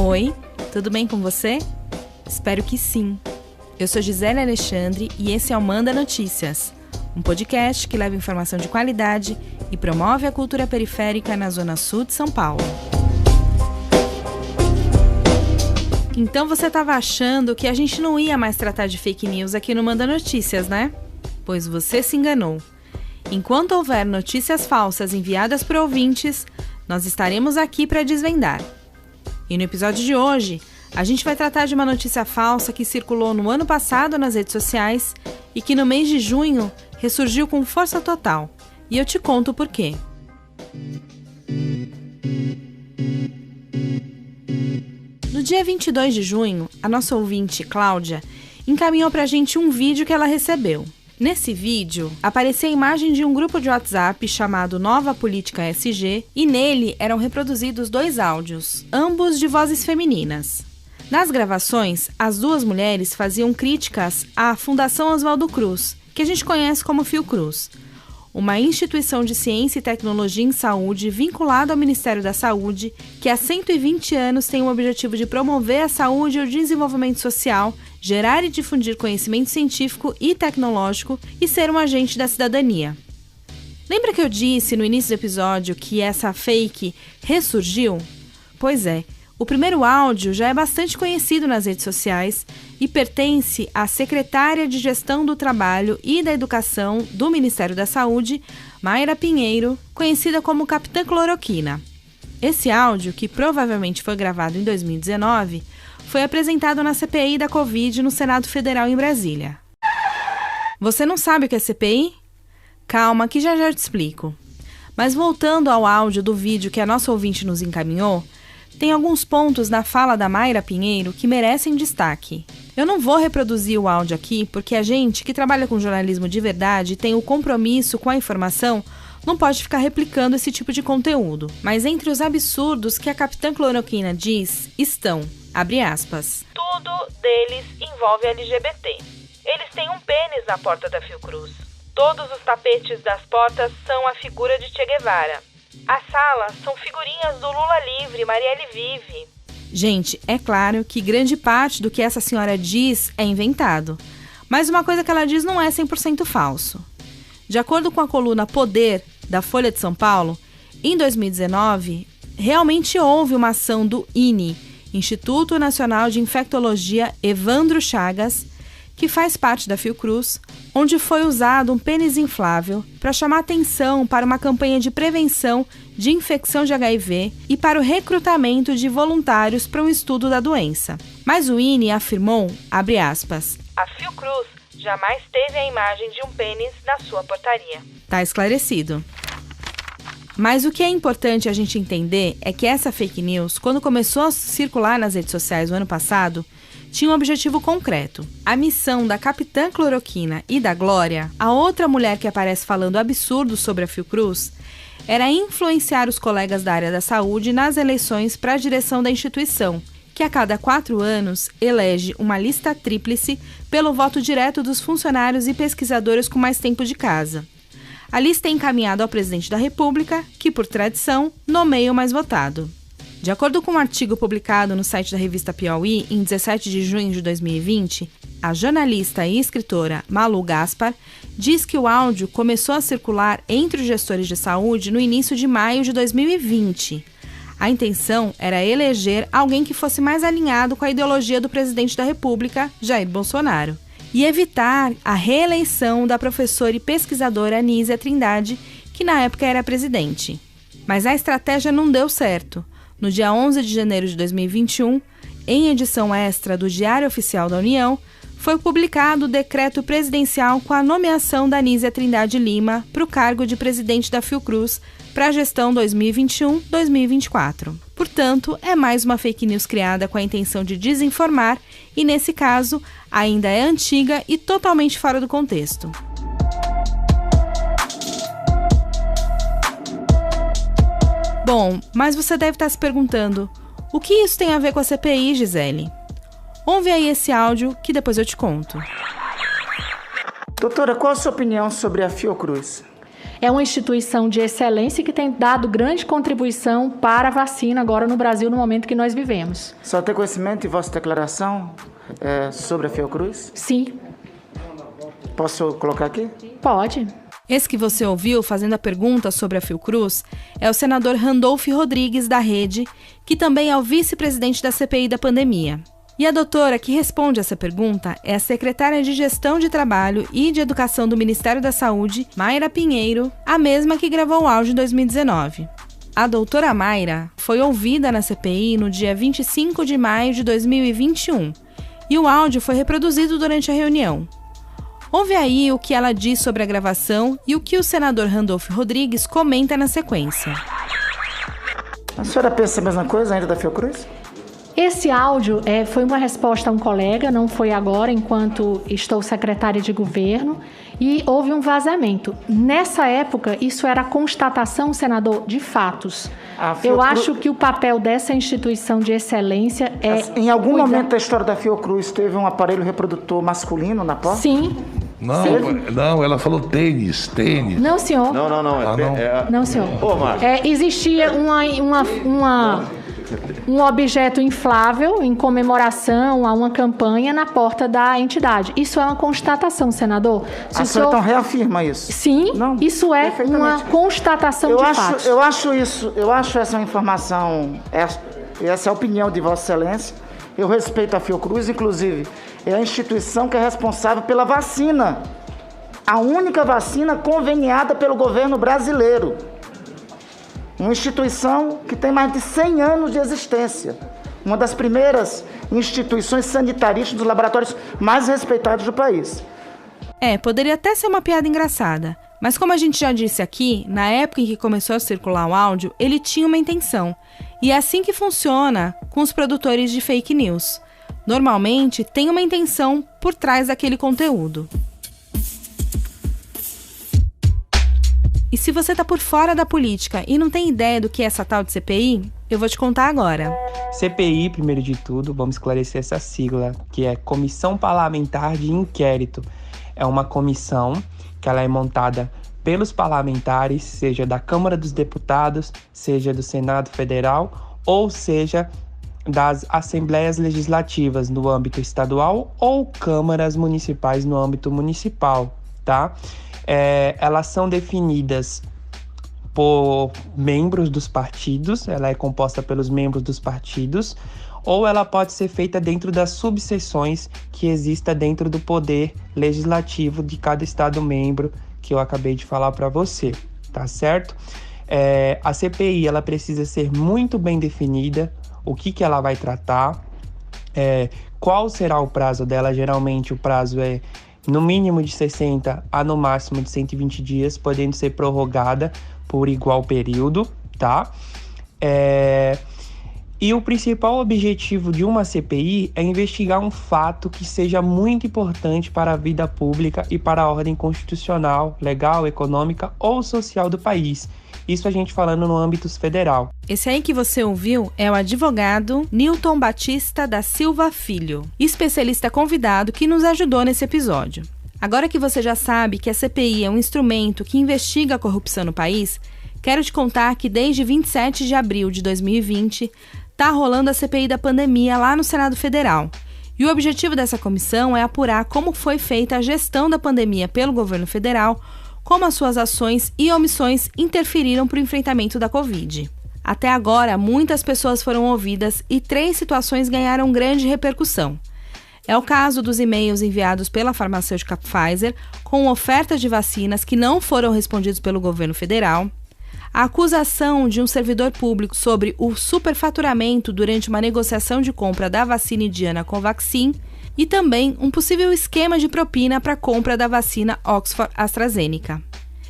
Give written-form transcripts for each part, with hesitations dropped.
Oi, tudo bem com você? Espero que sim. Eu sou Gisele Alexandre e esse é o Manda Notícias, um podcast que leva informação de qualidade e promove a cultura periférica na Zona Sul de São Paulo. Então você estava achando que a gente não ia mais tratar de fake news aqui no Manda Notícias, né? Pois você se enganou. Enquanto houver notícias falsas enviadas por ouvintes, nós estaremos aqui para desvendar. E no episódio de hoje, a gente vai tratar de uma notícia falsa que circulou no ano passado nas redes sociais e que no mês de junho ressurgiu com força total. E eu te conto o porquê. No dia 22 de junho, a nossa ouvinte, Cláudia, encaminhou pra gente um vídeo que ela recebeu. Nesse vídeo, aparecia a imagem de um grupo de WhatsApp chamado Nova Política SG e nele eram reproduzidos 2 áudios, ambos de vozes femininas. Nas gravações, as 2 mulheres faziam críticas à Fundação Oswaldo Cruz, que a gente conhece como Fiocruz, uma instituição de ciência e tecnologia em saúde vinculada ao Ministério da Saúde, que há 120 anos tem o objetivo de promover a saúde e o desenvolvimento social, gerar e difundir conhecimento científico e tecnológico e ser um agente da cidadania. Lembra que eu disse no início do episódio que essa fake ressurgiu? Pois é, o primeiro áudio já é bastante conhecido nas redes sociais e pertence à secretária de Gestão do Trabalho e da Educação do Ministério da Saúde, Mayra Pinheiro, conhecida como Capitã Cloroquina. Esse áudio, que provavelmente foi gravado em 2019, foi apresentado na CPI da Covid no Senado Federal em Brasília. Você não sabe o que é CPI? Calma, que já te explico. Mas voltando ao áudio do vídeo que a nossa ouvinte nos encaminhou, tem alguns pontos na fala da Mayra Pinheiro que merecem destaque. Eu não vou reproduzir o áudio aqui porque a gente que trabalha com jornalismo de verdade e tem o compromisso com a informação não pode ficar replicando esse tipo de conteúdo. Mas entre os absurdos que a Capitã Cloroquina diz estão, abre aspas, tudo deles envolve LGBT. Eles têm um pênis na porta da Fiocruz. Todos os tapetes das portas são a figura de Che Guevara. As salas são figurinhas do Lula livre, Marielle vive. Gente, é claro que grande parte do que essa senhora diz é inventado. Mas uma coisa que ela diz não é 100% falso. De acordo com a coluna Poder, da Folha de São Paulo, em 2019, realmente houve uma ação do INI, Instituto Nacional de Infectologia Evandro Chagas, que faz parte da Fiocruz, onde foi usado um pênis inflável para chamar atenção para uma campanha de prevenção de infecção de HIV e para o recrutamento de voluntários para um estudo da doença. Mas o INI afirmou, abre aspas, a Fiocruz jamais teve a imagem de um pênis na sua portaria. Tá esclarecido. Mas o que é importante a gente entender é que essa fake news, quando começou a circular nas redes sociais no ano passado, tinha um objetivo concreto. A missão da Capitã Cloroquina e da Glória, a outra mulher que aparece falando absurdos sobre a Fiocruz, era influenciar os colegas da área da saúde nas eleições para a direção da instituição, que a cada 4 anos elege uma lista tríplice pelo voto direto dos funcionários e pesquisadores com mais tempo de casa. A lista é encaminhada ao presidente da República, que, por tradição, nomeia o mais votado. De acordo com um artigo publicado no site da revista Piauí, em 17 de junho de 2020, a jornalista e escritora Malu Gaspar diz que o áudio começou a circular entre os gestores de saúde no início de maio de 2020. A intenção era eleger alguém que fosse mais alinhado com a ideologia do presidente da República, Jair Bolsonaro, e evitar a reeleição da professora e pesquisadora Anísia Trindade, que na época era presidente. Mas a estratégia não deu certo. No dia 11 de janeiro de 2021, em edição extra do Diário Oficial da União, foi publicado o decreto presidencial com a nomeação da Anísia Trindade Lima para o cargo de presidente da Fiocruz para a gestão 2021-2024. Portanto, é mais uma fake news criada com a intenção de desinformar e, nesse caso, ainda é antiga e totalmente fora do contexto. Bom, mas você deve estar se perguntando, o que isso tem a ver com a CPI, Gisele? Ouve aí esse áudio que depois eu te conto. Doutora, qual a sua opinião sobre a Fiocruz? é uma instituição de excelência que tem dado grande contribuição para a vacina agora no Brasil, no momento que nós vivemos. Só tem conhecimento de vossa declaração sobre a Fiocruz? Sim. Posso colocar aqui? Pode. Esse que você ouviu fazendo a pergunta sobre a Fiocruz é o senador Randolph Rodrigues, da Rede, que também é o vice-presidente da CPI da pandemia. E a doutora que responde essa pergunta é a secretária de Gestão de Trabalho e de Educação do Ministério da Saúde, Mayra Pinheiro, a mesma que gravou o áudio em 2019. A doutora Mayra foi ouvida na CPI no dia 25 de maio de 2021 e o áudio foi reproduzido durante a reunião. Ouve aí o que ela diz sobre a gravação e o que o senador Randolph Rodrigues comenta na sequência. A senhora pensa a mesma coisa ainda da Fiocruz? Esse áudio foi uma resposta a um colega, não foi agora, enquanto estou secretária de governo, e houve um vazamento. Nessa época, isso era constatação, senador, de fatos. Eu acho que o papel dessa instituição de excelência é... Em algum momento da história da Fiocruz teve um aparelho reprodutor masculino na porta? Sim. Não, ela falou tênis. Não, senhor. Não. Não, senhor. Ô, Márcio. Existia um objeto inflável em comemoração a uma campanha na porta da entidade. Isso é uma constatação, senador. A senhora então reafirma isso? Sim, isso é uma constatação de fatos. Eu acho essa uma informação, essa é a opinião de Vossa Excelência. Eu respeito a Fiocruz, inclusive, é a instituição que é responsável pela vacina. A única vacina conveniada pelo governo brasileiro. Uma instituição que tem mais de 100 anos de existência. Uma das primeiras instituições sanitaristas dos laboratórios mais respeitados do país. Poderia até ser uma piada engraçada, mas como a gente já disse aqui, na época em que começou a circular o áudio, ele tinha uma intenção. E é assim que funciona com os produtores de fake news. Normalmente, tem uma intenção por trás daquele conteúdo. E se você tá por fora da política e não tem ideia do que é essa tal de CPI, eu vou te contar agora. CPI, primeiro de tudo, vamos esclarecer essa sigla, que é Comissão Parlamentar de Inquérito. É uma comissão que ela é montada pelos parlamentares, seja da Câmara dos Deputados, seja do Senado Federal, ou seja das Assembleias Legislativas no âmbito estadual ou câmaras municipais no âmbito municipal, tá? Elas são definidas por membros dos partidos, ela é composta pelos membros dos partidos, ou ela pode ser feita dentro das subseções que exista dentro do poder legislativo de cada estado membro, que eu acabei de falar para você, tá certo? A CPI, ela precisa ser muito bem definida, o que ela vai tratar, qual será o prazo dela. Geralmente o prazo é no mínimo de 60 a no máximo de 120 dias, podendo ser prorrogada por igual período, tá? E o principal objetivo de uma CPI é investigar um fato que seja muito importante para a vida pública e para a ordem constitucional, legal, econômica ou social do país. Isso a gente falando no âmbito federal. Esse aí que você ouviu é o advogado Newton Batista da Silva Filho, especialista convidado que nos ajudou nesse episódio. Agora que você já sabe que a CPI é um instrumento que investiga a corrupção no país, quero te contar que desde 27 de abril de 2020 está rolando a CPI da pandemia lá no Senado Federal. E o objetivo dessa comissão é apurar como foi feita a gestão da pandemia pelo governo federal, como as suas ações e omissões interferiram para o enfrentamento da Covid. Até agora, muitas pessoas foram ouvidas e 3 situações ganharam grande repercussão. É o caso dos e-mails enviados pela farmacêutica Pfizer com ofertas de vacinas que não foram respondidos pelo governo federal, a acusação de um servidor público sobre o superfaturamento durante uma negociação de compra da vacina indiana Covaxin e também um possível esquema de propina para a compra da vacina Oxford-AstraZeneca.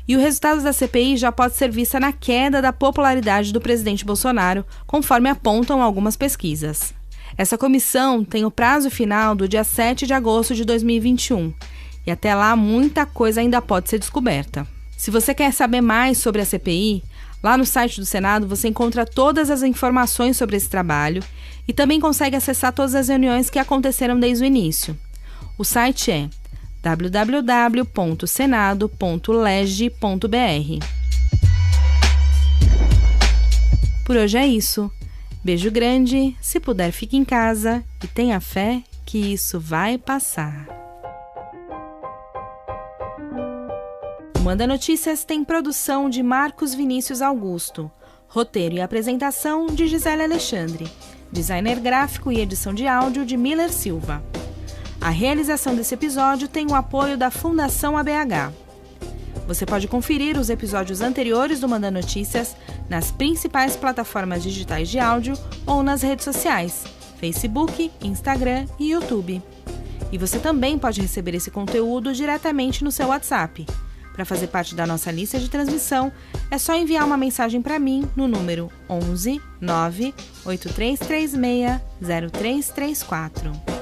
E o resultado da CPI já pode ser vista na queda da popularidade do presidente Bolsonaro, conforme apontam algumas pesquisas. Essa comissão tem o prazo final do dia 7 de agosto de 2021 e até lá muita coisa ainda pode ser descoberta. Se você quer saber mais sobre a CPI, lá no site do Senado você encontra todas as informações sobre esse trabalho e também consegue acessar todas as reuniões que aconteceram desde o início. O site é www.senado.leg.br. Por hoje é isso. Beijo grande, se puder fique em casa e tenha fé que isso vai passar. O Manda Notícias tem produção de Marcos Vinícius Augusto, roteiro e apresentação de Gisele Alexandre, designer gráfico e edição de áudio de Miller Silva. A realização desse episódio tem o apoio da Fundação ABH. Você pode conferir os episódios anteriores do Manda Notícias nas principais plataformas digitais de áudio ou nas redes sociais, Facebook, Instagram e YouTube. E você também pode receber esse conteúdo diretamente no seu WhatsApp. Para fazer parte da nossa lista de transmissão, é só enviar uma mensagem para mim no número 11 98336 0334.